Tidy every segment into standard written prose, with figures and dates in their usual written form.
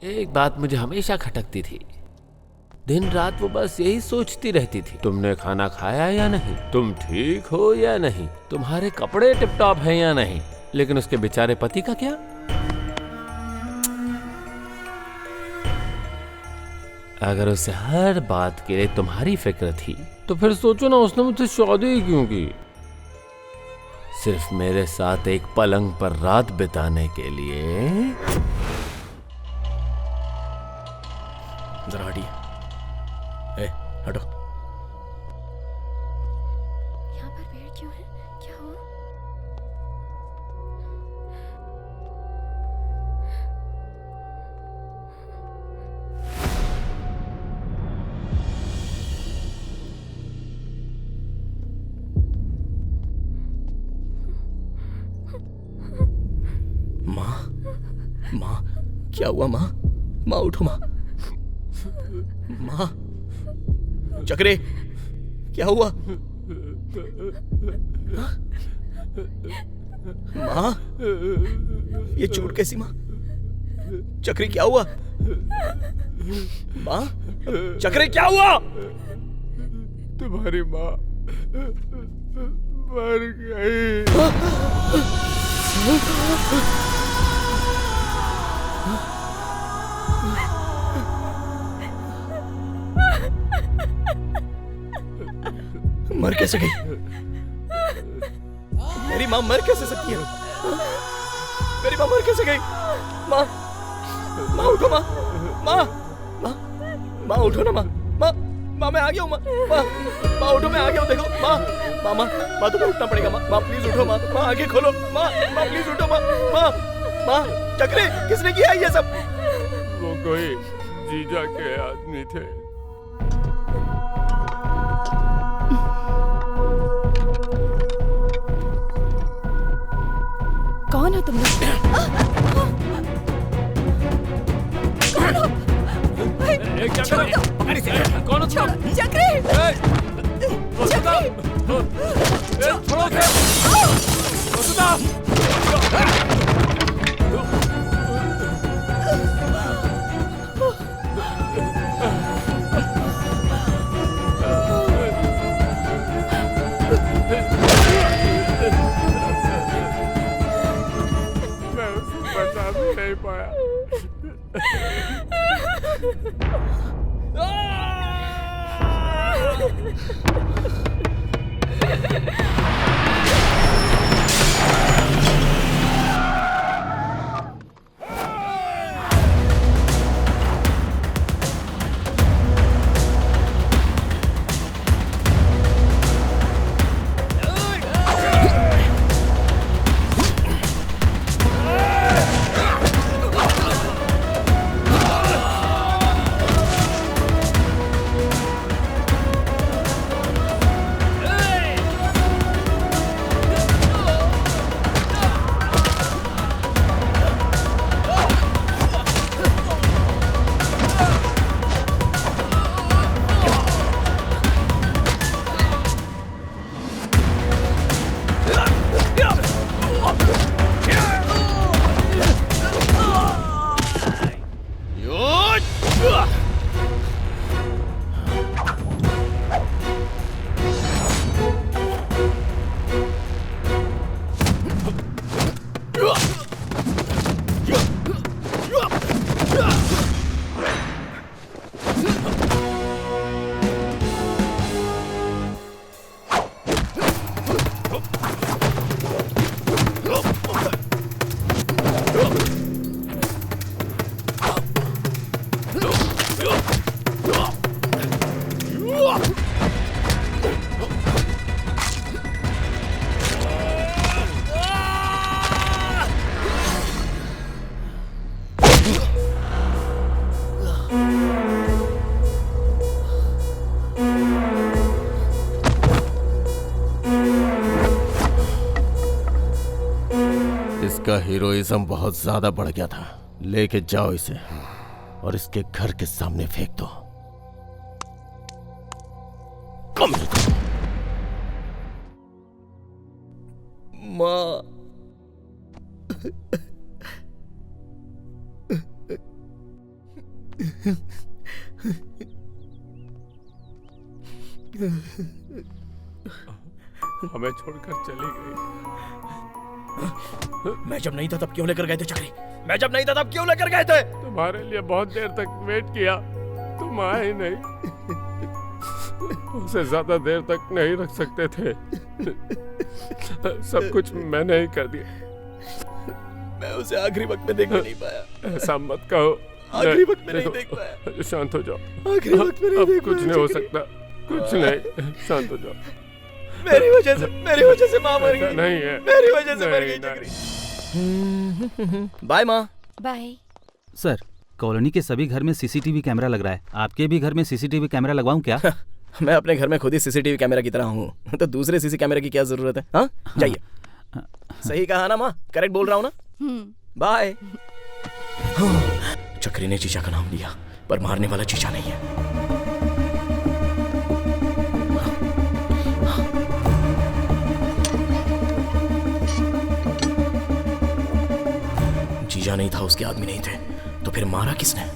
एक बात मुझे हमेशा खटकती थी। दिन रात वो बस यही सोचती रहती थी, तुमने खाना खाया या नहीं, तुम ठीक हो या नहीं, तुम्हारे कपड़े टिप टॉप हैं या नहीं। लेकिन उसके बेचारे पति का क्या? अगर उसे हर बात के लिए तुम्हारी फिक्र थी तो फिर सोचो ना, उसने मुझसे शादी क्यों की? सिर्फ मेरे साथ एक पलंग पर रात बिताने के लिए। जरा हटिए। ए, हटो। यहाँ पर भीड़ क्यों है? क्या हुआ? माँ, माँ, क्या हुआ माँ? माँ उठो माँ। माँ, चक्रे, क्या हुआ? माँ, ये चोट कैसी माँ? चक्रे क्या हुआ? माँ, चक्रे क्या हुआ? तुम्हारी माँ मर गई। मर कैसे गई? मेरी माँ मर कैसे सकती है? मेरी माँ मर कैसे गई? माँ, माँ उठो माँ, माँ, माँ, माँ उठो ना माँ, माँ, माँ मैं आ गया हूँ माँ, माँ, माँ उठो मैं आ गया हूँ देखो माँ, माँ, माँ, माँ तुम्हें उठना पड़ेगा माँ, माँ प्लीज उठो माँ, माँ आगे खोलो माँ, माँ प्लीज उठो माँ, माँ, माँ, चक्रे किसने किया ये सब? वो कोई जीजा के आदमी थे। कौन हो तुम लोग? कौन हो? छोड़ दो। कौन हो तुम? चक्रे! चक्रे! छोड़ो उसे! मैं उसे बचा भी नहीं पाया। इसका हीरोइज्म बहुत ज्यादा बढ़ गया था। लेके जाओ इसे और इसके घर के सामने फेंक दो। माँ, हमें छोड़कर चली गई। मैं जब नहीं था तब क्यों लेकर गए थे चक्री? मैं जब नहीं था तब क्यों लेकर गए थे? तुम्हारे लिए बहुत देर तक वेट किया, तुम आए नहीं। उसे ज्यादा देर तक नहीं रख सकते थे। सब कुछ मैंने ही कर दिया। मैं उसे आखिरी वक्त में देख नहीं पाया। ऐसा मत कहो। आखिरी वक्त में नहीं देख पाया। शांत हो जाओ। आखिरी वक्त में नहीं अब देख कुछ पाया, नहीं हो चक्री। सकता, कुछ नहीं। शांत हो जाओ। मेरी वजह से माँ मर गई। नहीं है, मेरी वजह से मर नहीं, गई चक्री। बाय माँ। बाय। सर, कॉलोनी के सभी घर में सीसीटीवी कैमरा लग रहा है। आपके भी घर में सीसीटीवी कैमरा लगवाऊं क्या? मैं अपने घर में खुद ही सीसीटीवी कैमरा की तरह हूँ, तो दूसरे सीसी कैमरे की क्या जरूरत है? हाँ, जाइए। सही कहा ना माँ? करेक्ट बोल रहा हूँ ना? बाय। चक्री ने चीचा का नाम लिया, पर मारने वाला चीचा नहीं है। जीजा नहीं था, उसके आदमी नहीं थे, तो फिर मारा किसने?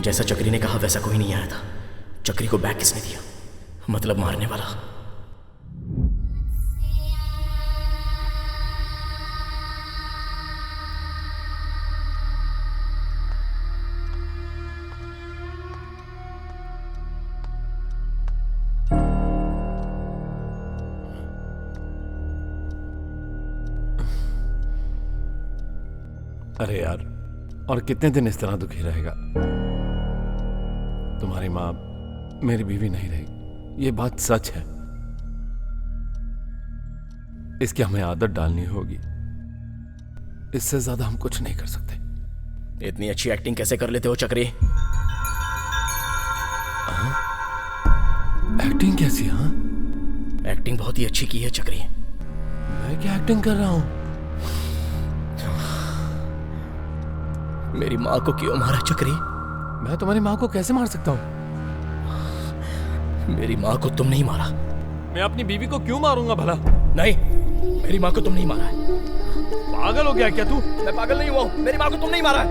जैसा चक्री ने कहा वैसा कोई नहीं आया था। चक्री को बैग किसने दिया? मतलब मारने वाला। अरे यार, और कितने दिन इस तरह दुखी रहेगा? तुम्हारी माँ मेरी बीवी नहीं रही, ये बात सच है। इसकी हमें आदत डालनी होगी। इससे ज्यादा हम कुछ नहीं कर सकते। इतनी अच्छी एक्टिंग कैसे कर लेते हो चक्री? एक्टिंग कैसी? हाँ, एक्टिंग बहुत ही अच्छी की है चक्री। मैं क्या एक्टिंग कर रहा हूँ? मेरी माँ को क्यों मारा चक्री? मैं तुम्हारी माँ को कैसे मार सकता हूँ? मेरी माँ को तुम नहीं मारा। मैं अपनी बीवी को क्यों मारूंगा भला? नहीं, मेरी माँ को तुम नहीं मारा है। पागल हो गया क्या तू? मैं पागल नहीं हुआ। मेरी माँ को तुम नहीं मारा है।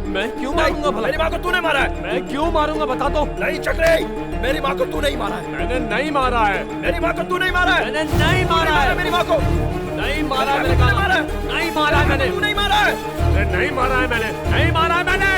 मैं क्यों मारूंगा भला? मेरी माँ को तूने मारा है। मैं क्यों मारूंगा बता तो। नहीं चक्री, मेरी माँ को तू नहीं मारा है। मैंने नहीं मारा है। मेरी माँ को तू नहीं मारा है। मैंने नहीं मारा है। मेरी माँ को नहीं मारा। मैंने तूने कहा मारा है। नहीं मारा है। मैंने तू नहीं मारा है। नहीं मारा है। मैंने नहीं मारा है। मैंने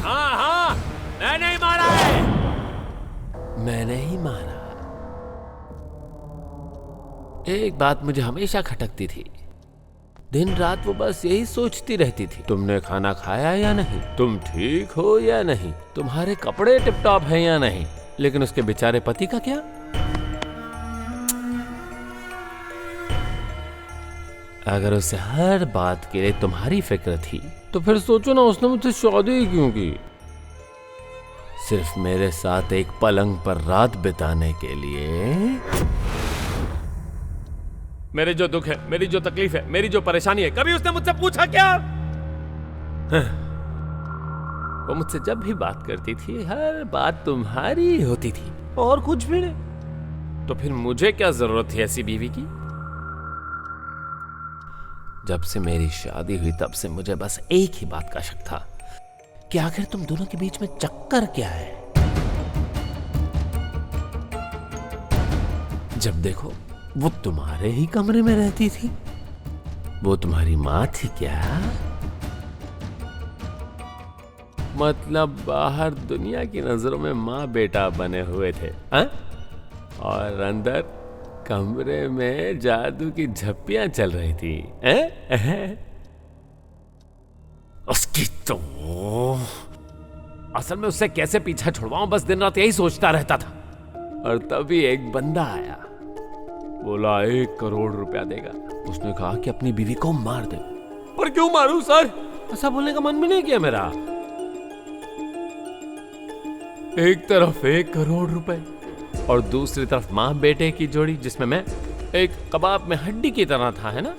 हाँ, मैंने ही मारा है। मैंने ही मारा। एक बात मुझे हमेशा खटकती थी। दिन रात वो बस यही सोचती रहती थी, तुमने खाना खाया या नहीं, तुम ठीक हो या नहीं, तुम्हारे कपड़े टिपटॉप हैं या नहीं। लेकिन उसके बेचारे पति का क्या? अगर उसे हर बात के लिए तुम्हारी फिक्र थी तो फिर सोचो ना, उसने मुझसे शादी ही क्यों की? सिर्फ मेरे साथ एक पलंग पर रात बिताने के लिए। मेरे जो दुख है, मेरी जो तकलीफ है, मेरी जो परेशानी है, कभी उसने मुझसे पूछा क्या? वो मुझसे जब भी बात करती थी, हर बात तुम्हारी होती थी और कुछ भी नहीं। तो फिर मुझे क्या जरूरत थी ऐसी बीवी की? जब से मेरी शादी हुई तब से मुझे बस एक ही बात का शक था कि आखिर तुम दोनों के बीच में चक्कर क्या है। जब देखो वो तुम्हारे ही कमरे में रहती थी। वो तुम्हारी माँ थी क्या? मतलब बाहर दुनिया की नजरों में माँ बेटा बने हुए थे, हाँ? और अंदर कमरे में जादू की झप्पियां चल रही थी, हैं? उसकी तो असल में उससे कैसे पीछा छुड़वाऊं, बस दिन रात यही सोचता रहता था। और तभी एक बंदा आया, बोला 1 करोड़ रुपया देगा। उसने कहा कि अपनी बीवी को मार दे। पर क्यों मारूं सर? ऐसा बोलने का मन भी नहीं किया मेरा। एक तरफ 1 करोड़ रुपए और दूसरी तरफ माँ बेटे की जोड़ी, जिसमें मैं एक कबाब में हड्डी की तरह था, है ना?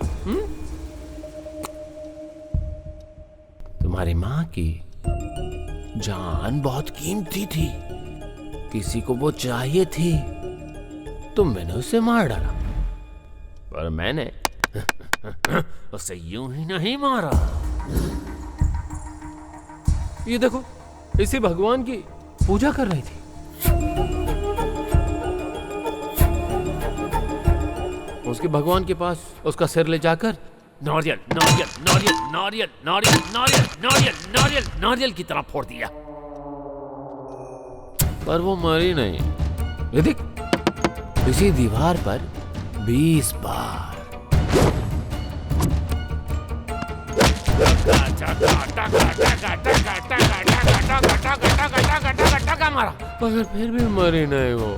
तुम्हारी माँ की जान बहुत कीमती थी, किसी को वो चाहिए थी, तो मैंने उसे मार डाला। पर मैंने उसे यूं ही नहीं मारा। ये देखो, इसी भगवान की पूजा कर रही थी। उसके भगवान के पास उसका सिर ले जाकर नारियल नारियल नारियल नारियल नारियल नारियल नारियल नारियल नारियल की तरह फोड़ दिया। पर वो मरी नहीं। ये देख, इसी दीवार पर 20 बार मारा, मगर फिर भी मरी नहीं वो।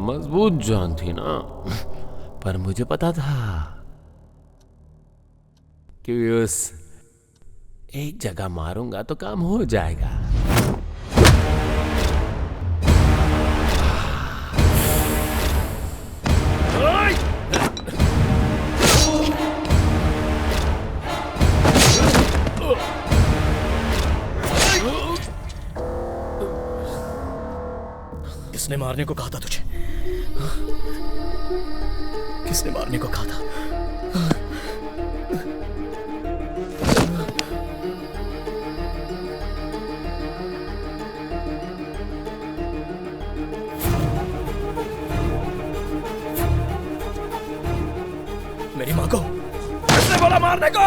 मजबूत जान थी ना। पर मुझे पता था कि उस एक जगह मारूंगा तो काम हो जाएगा। किसने मारने को कहा था तुझे? किसने मारने को कहा था? मेरी माँ को किसने बोला मारने को?